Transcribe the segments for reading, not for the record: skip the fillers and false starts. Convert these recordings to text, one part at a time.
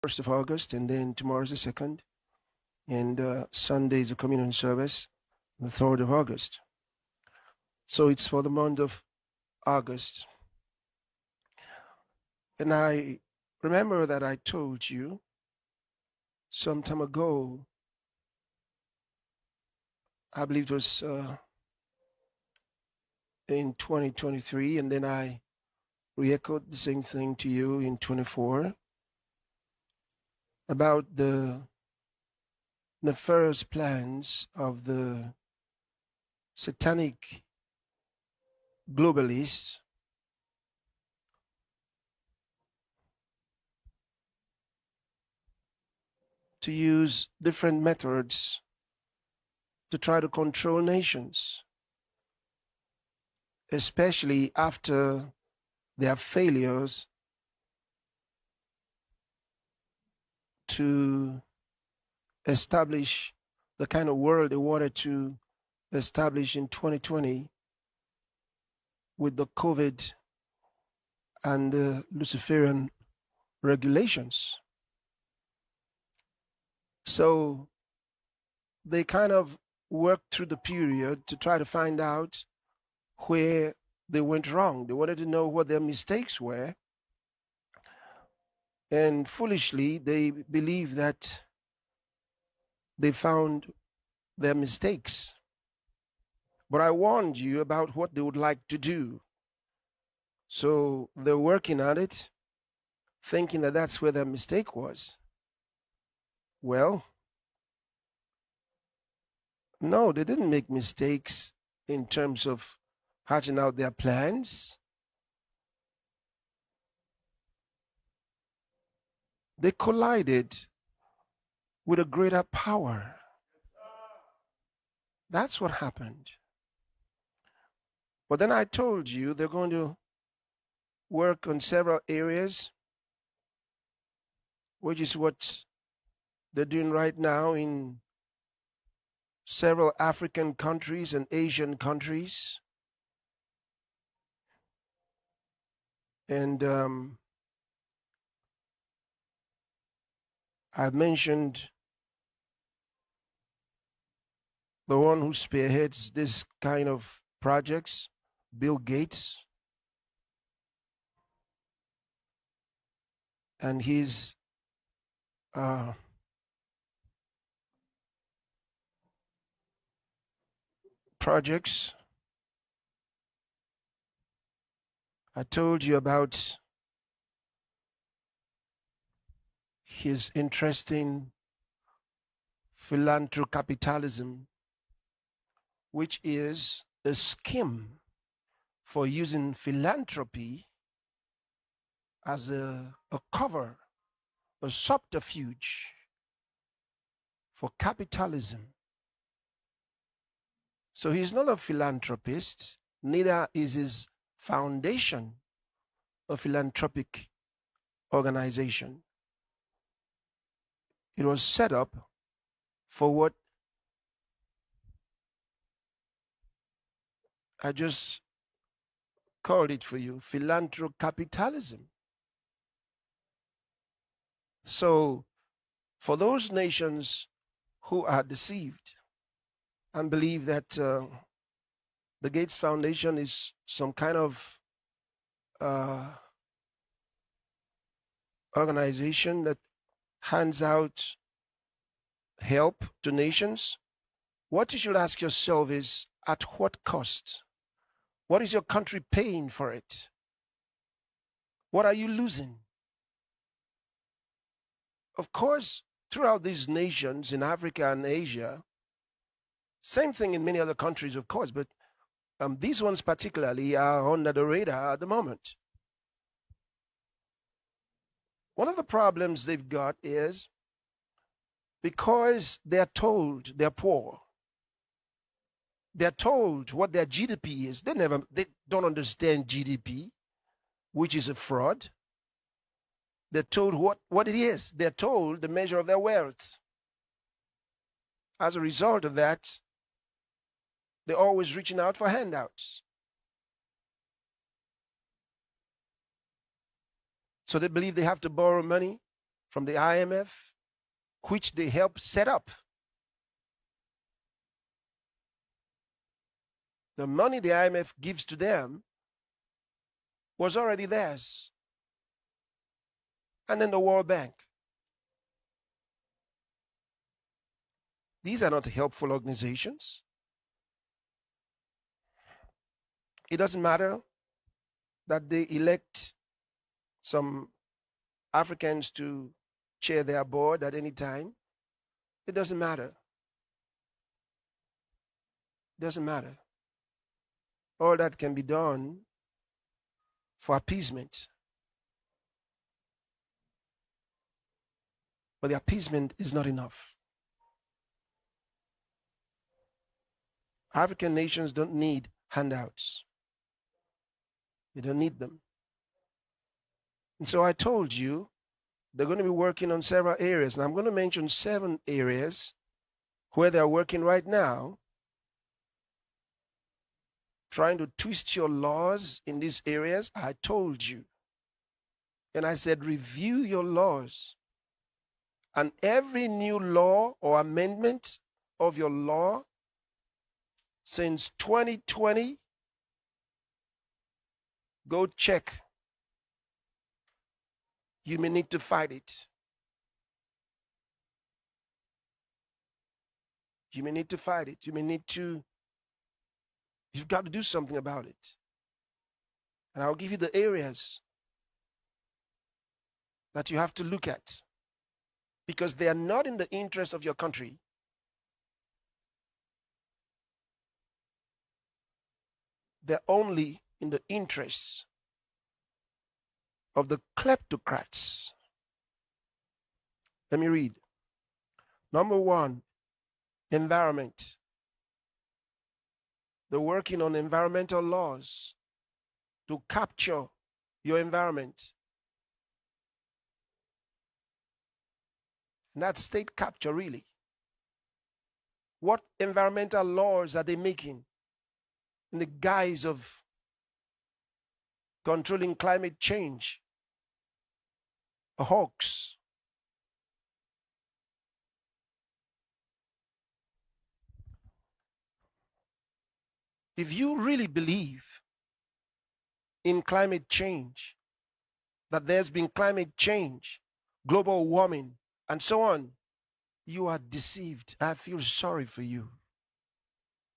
1st of August, and then tomorrow's the 2nd, and Sunday is a communion service, the 3rd of August. So it's for the month of August. And I remember that I told you some time ago, I believe it was in 2023, and then I re-echoed the same thing to you in 24 about the nefarious plans of the satanic globalists to use different methods to try to control nations, especially after their failures to establish the kind of world they wanted to establish in 2020 with the COVID and the Luciferian regulations. So they kind of worked through the period to try to find out where they went wrong. They wanted to know what their mistakes were. And foolishly, they believe that they found their mistakes. But I warned you about what they would like to do. So they're working on it, thinking that that's where their mistake was. Well, no, they didn't make mistakes in terms of hatching out their plans. They collided with a greater power. That's what happened. But then I told you they're going to work on several areas, which is what they're doing right now in several African countries and Asian countries. And I've mentioned the one who spearheads this kind of projects, Bill Gates, and his projects. I told you about his interest in philanthrocapitalism, which is a scheme for using philanthropy as a cover, a subterfuge for capitalism. So he's not a philanthropist, neither is his foundation a philanthropic organization. It was set up for what I just called it for you, philanthrocapitalism. So for those nations who are deceived and believe that the Gates Foundation is some kind of organization that hands out help to nations, what you should ask yourself is, at what cost? What is your country paying for it? What are you losing? Of course, throughout these nations in Africa and Asia, same thing in many other countries, of course, but these ones particularly are under the radar at the moment. One of the problems they've got is because they're told they're poor, they're told what their GDP is. They don't understand GDP, which is a fraud. They're told what it is. They're told the measure of their wealth. As a result of that, they're always reaching out for handouts. So they believe they have to borrow money from the IMF, which they helped set up. The money the IMF gives to them was already theirs. And then the World Bank. These are not helpful organizations. It doesn't matter that they elect some Africans to chair their board at any time. It doesn't matter. It doesn't matter. All that can be done for appeasement. But the appeasement is not enough. African nations don't need handouts. They don't need them. And so I told you they're going to be working on several areas. And I'm going to mention 7 areas where they're working right now, trying to twist your laws in these areas. I told you. And I said, review your laws. And every new law or amendment of your law since 2020, go check. You may need to fight it. You may need to fight it. You may need to, you've got to do something about it. And I'll give you the areas that you have to look at, because they are not in the interest of your country. They're only in the interests of the kleptocrats. Let me read. Number 1, environment. They're working on environmental laws to capture your environment. And that's state capture, really. What environmental laws are they making in the guise of controlling climate change? A hoax. If you really believe in climate change, that there's been climate change, global warming, and so on, you are deceived. I feel sorry for you.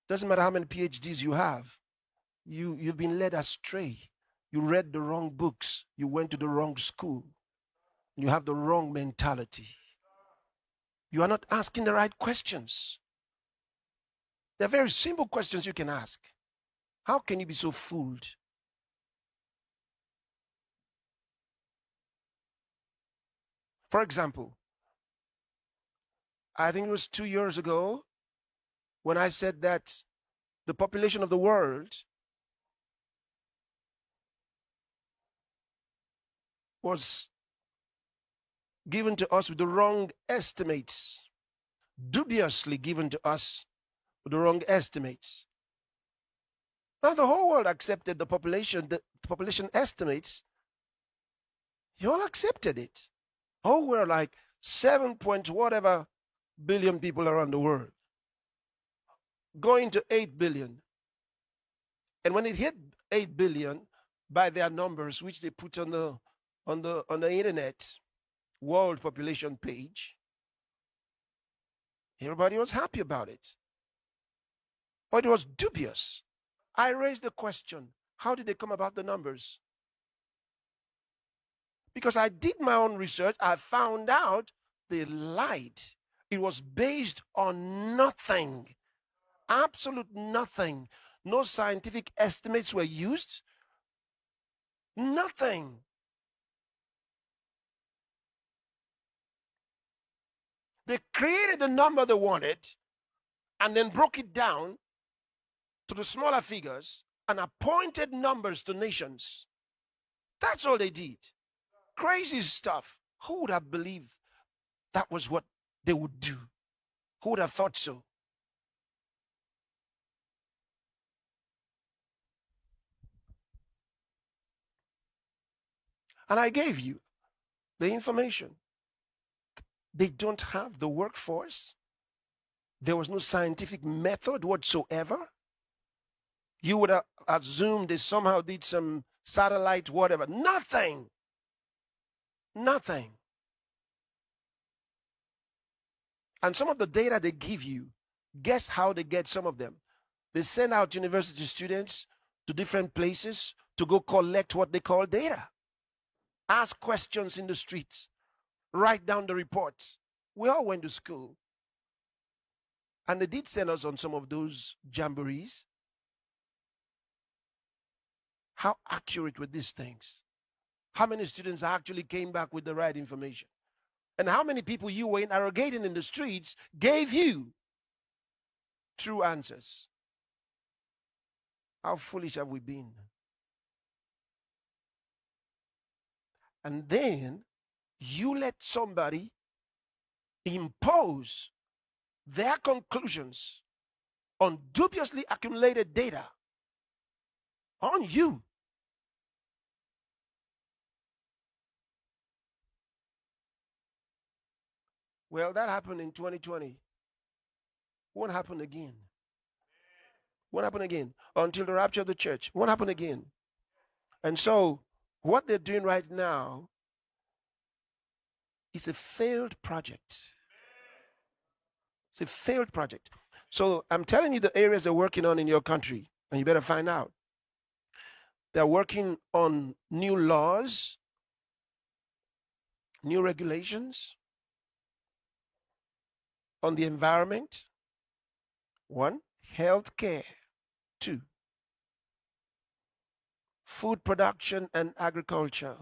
Doesn't matter how many PhDs you have. You've been led astray. You read the wrong books. You went to the wrong school. You have the wrong mentality. You are not asking the right questions. They're very simple questions you can ask. How can you be so fooled? For example, I think it was 2 years ago when I said that the population of the world was given to us with the wrong estimates, dubiously given to us with the wrong estimates. Now the whole world accepted the population estimates. You all accepted it. Oh, we're like 7 point whatever billion people around the world, going to 8 billion. And when it hit 8 billion by their numbers, which they put on the internet world population page, everybody was happy about it. But it was dubious. I raised the question, how did they come about the numbers? Because I did my own research, I found out they lied. It was based on nothing, absolute nothing. No scientific estimates were used. Nothing. They created the number they wanted and then broke it down to the smaller figures and appointed numbers to nations. That's all they did. Crazy stuff. Who would have believed that was what they would do? Who would have thought so? And I gave you the information. They don't have the workforce. There was no scientific method whatsoever. You would have assumed they somehow did some satellite, whatever. Nothing. Nothing. And some of the data they give you, guess how they get some of them? They send out university students to different places to go collect what they call data. Ask questions in the streets. Write down the reports. We all went to school. And they did send us on some of those jamborees. How accurate were these things? How many students actually came back with the right information? And how many people you were interrogating in the streets gave you true answers? How foolish have we been? And then you let somebody impose their conclusions on dubiously accumulated data on you. Well, that happened in 2020. Won't happen again. Won't happen again until the rapture of the church. Won't happen again. And so what they're doing right now is a failed project. It's a failed project. So I'm telling you the areas they're working on in your country, and you better find out. They're working on new laws, new regulations on the environment. 1, healthcare. 2, food production and agriculture.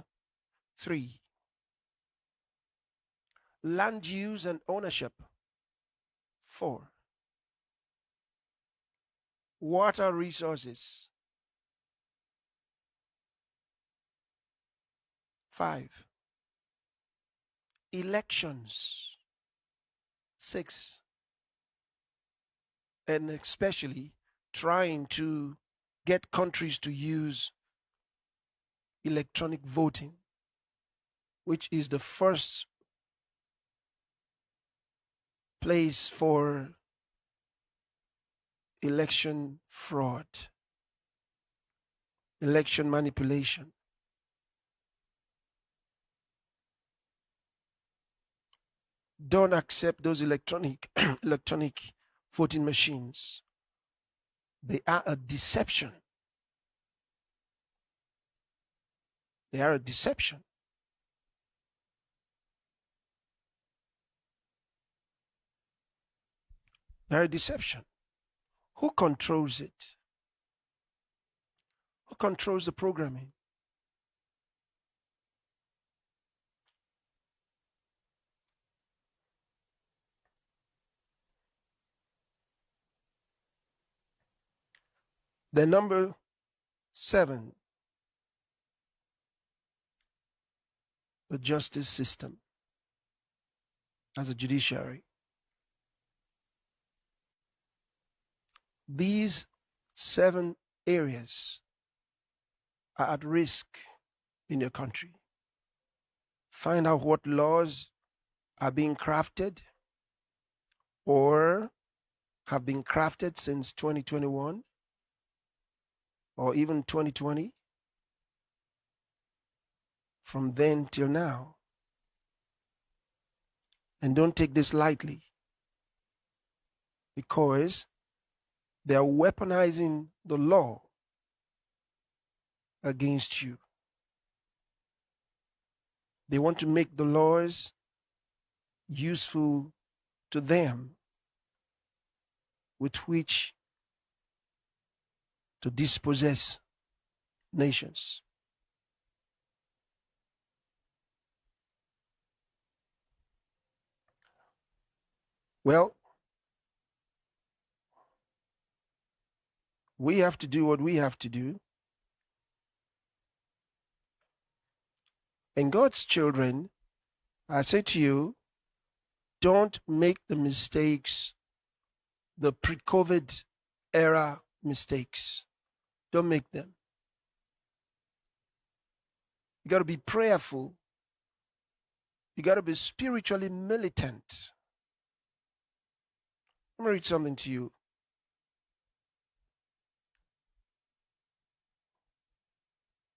3, land use and ownership. 4, water resources. 5, elections. 6, and especially trying to get countries to use electronic voting, which is the first place for election fraud, election manipulation. Don't accept those electronic voting machines. They are a deception. They are a deception. They're a deception. Who controls it? Who controls the programming? The number 7, the justice system as a judiciary. These 7 areas are at risk in your country. Find out what laws are being crafted or have been crafted since 2021 or even 2020, from then till now. And don't take this lightly, because they are weaponizing the law against you. They want to make the laws useful to them, with which to dispossess nations. Well, we have to do what we have to do. And God's children, I say to you, don't make the mistakes, the pre-COVID era mistakes. Don't make them. You got to be prayerful. You got to be spiritually militant. Let me read something to you.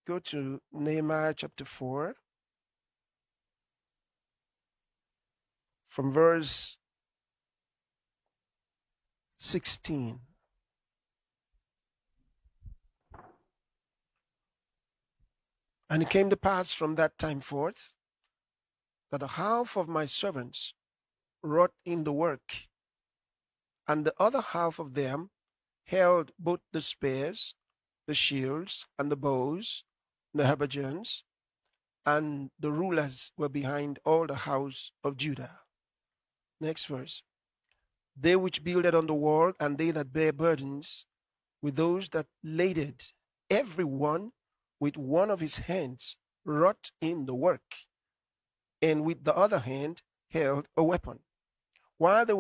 Go to Nehemiah chapter 4, from verse 16. And it came to pass from that time forth that the half of my servants wrought in the work, and the other half of them held both the spears, the shields, and the bows, the habergeons, and the rulers were behind all the house of Judah. Next verse. They which builded on the wall, and they that bear burdens, with those that laded, every one with one of his hands wrought in the work, and with the other hand held a weapon. While they were